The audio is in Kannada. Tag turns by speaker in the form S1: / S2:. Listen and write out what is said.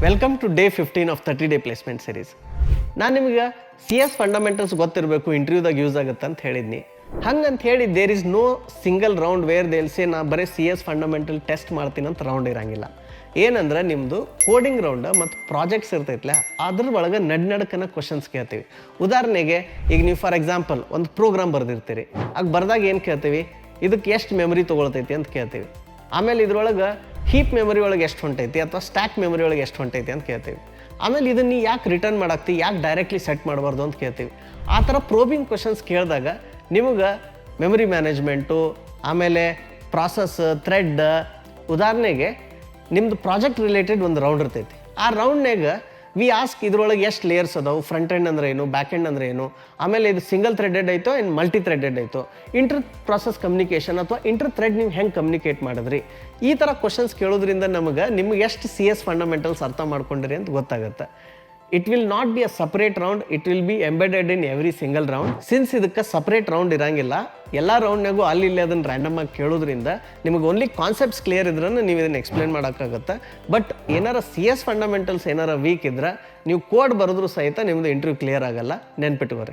S1: Welcome to day 15 of 30 day placement series. ನಾನು ನಿಮಗೆ CS ಫಂಡಮೆಂಟಲ್ಸ್ ಗೊತ್ತಿರಬೇಕು, ಇಂಟರ್ವ್ಯೂದಾಗ ಯೂಸ್ ಆಗುತ್ತೆ ಅಂತ ಹೇಳಿದ್ನಿ. ಹಂಗಂತ ಹೇಳಿ there is no single round where ದೇಲ್ಸೆ ನಾ ಬರೀ CS ಫಂಡಮೆಂಟಲ್ ಟೆಸ್ಟ್ ಮಾಡ್ತೀನಿ ಅಂತ ರೌಂಡ್ ಇರಂಗಿಲ್ಲ. ಏನಂದ್ರೆ ನಿಮ್ಮದು ಕೋಡಿಂಗ್ ರೌಂಡ್ ಮತ್ತು ಪ್ರಾಜೆಕ್ಟ್ಸ್ ಇರ್ತೈತಲ್ಲ, ಅದ್ರ ಒಳಗೆ ನಡ್ನಡ್ಕನ ಕ್ವಶನ್ಸ್ ಕೇಳ್ತೀವಿ. ಉದಾಹರಣೆಗೆ ಈಗ ನೀವು ಫಾರ್ ಎಕ್ಸಾಂಪಲ್ ಒಂದು ಪ್ರೋಗ್ರಾಮ್ ಬರೆದಿರ್ತೀರಿ, ಆಗ ಬರ್ದಾಗ ಏನು ಕೇಳ್ತೀವಿ, ಇದಕ್ಕೆ ಎಷ್ಟು ಮೆಮೊರಿ ತೊಗೊಳ್ತೈತಿ ಅಂತ ಕೇಳ್ತೀವಿ. ಆಮೇಲೆ ಇದ್ರೊಳಗೆ ಹೀಪ್ ಮೆಮೊರಿ ಒಳಗೆ ಎಷ್ಟು ಹೊಂಟೈತಿ ಅಥವಾ ಸ್ಟ್ಯಾಕ್ ಮೆಮೊರಿ ಒಳಗೆ ಎಷ್ಟು ಹೊಂಟೈತಿ ಅಂತ ಕೇಳ್ತೀವಿ. ಆಮೇಲೆ ಇದನ್ನು ಯಾಕೆ ರಿಟರ್ನ್ ಮಾಡಾಕ್ತಿ, ಯಾಕೆ ಡೈರೆಕ್ಟ್ಲಿ ಸೆಟ್ ಮಾಡಬಾರ್ದು ಅಂತ ಕೇಳ್ತೀವಿ. ಆ ಥರ ಪ್ರೋಬಿಂಗ್ ಕ್ವಶನ್ಸ್ ಕೇಳಿದಾಗ ನಿಮಗೆ ಮೆಮೊರಿ ಮ್ಯಾನೇಜ್ಮೆಂಟು, ಆಮೇಲೆ ಪ್ರಾಸೆಸ್, ಥ್ರೆಡ್, ಉದಾಹರಣೆಗೆ ನಿಮ್ಮದು ಪ್ರಾಜೆಕ್ಟ್ ರಿಲೇಟೆಡ್ ಒಂದು ರೌಂಡ್ ಇರ್ತೈತಿ. ಆ ರೌಂಡ್ನಾಗ ವಿ ಆಸ್ಕ್ ಇದ್ರೊಳಗೆ ಎಷ್ಟು ಲೇಯರ್ಸ್ ಅದಾವೆ, ಫ್ರಂಟ್ ಎಂಡ್ ಅಂದ್ರೆ ಏನು, ಬ್ಯಾಕ್ ಎಂಡ್ ಅಂದ್ರೆ ಏನು, ಆಮೇಲೆ ಇದು ಸಿಂಗಲ್ ಥ್ರೆಡೆಡ್ ಆಯಿತು ಇನ್ನು ಮಲ್ಟಿ ಥ್ರೆಡೆಡ್ ಆಯಿತು, ಇಂಟರ್ ಪ್ರಾಸೆಸ್ ಕಮ್ಯುನಿಕೇಷನ್ ಅಥವಾ ಇಂಟರ್ ಥ್ರೆಡ್ ನೀವು ಹೆಂಗೆ ಕಮ್ಯುನಿಕೇಟ್ ಮಾಡಿದ್ರಿ, ಈ ಥರ ಕ್ವಶನ್ಸ್ ಕೇಳೋದ್ರಿಂದ ನಿಮ್ಗೆ ಎಷ್ಟು CS ಫಂಡಮೆಂಟಲ್ಸ್ ಅರ್ಥ ಮಾಡ್ಕೊಂಡಿರಿ ಅಂತ ಗೊತ್ತಾಗುತ್ತೆ. It will not be a separate round, it will be embedded in every single round. Since ಇದಕ್ಕೆ ಸಪ್ರೇಟ್ ರೌಂಡ್ ಇರಂಗಿಲ್ಲ, ಎಲ್ಲ ರೌಂಡ್ನಾಗೂ ಅಲ್ಲಿ ಅದನ್ನು ರ್ಯಾಂಡಮ್ ಆಗಿ ಕೇಳೋದ್ರಿಂದ ನಿಮಗೆ ಓನ್ಲಿ ಕಾನ್ಸೆಪ್ಟ್ಸ್ ಕ್ಲಿಯರ್ ಇದ್ರೆ ನೀವು ಇದನ್ನು ಎಕ್ಸ್ಪ್ಲೇನ್ ಮಾಡೋಕ್ಕಾಗುತ್ತೆ. ಬಟ್ ಏನಾರ CS ಫಂಡಮೆಂಟಲ್ಸ್ ಏನಾರ ವೀಕ್ ಇದ್ರೆ ನೀವು ಕೋಡ್ ಬರೆದ್ರೂ ಸಹಿತ ನಿಮ್ಮದು ಇಂಟರ್ವ್ಯೂ ಕ್ಲಿಯರ್ ಆಗಲ್ಲ, ನೆನ್ಪಿಟ್ಕೋರಿ.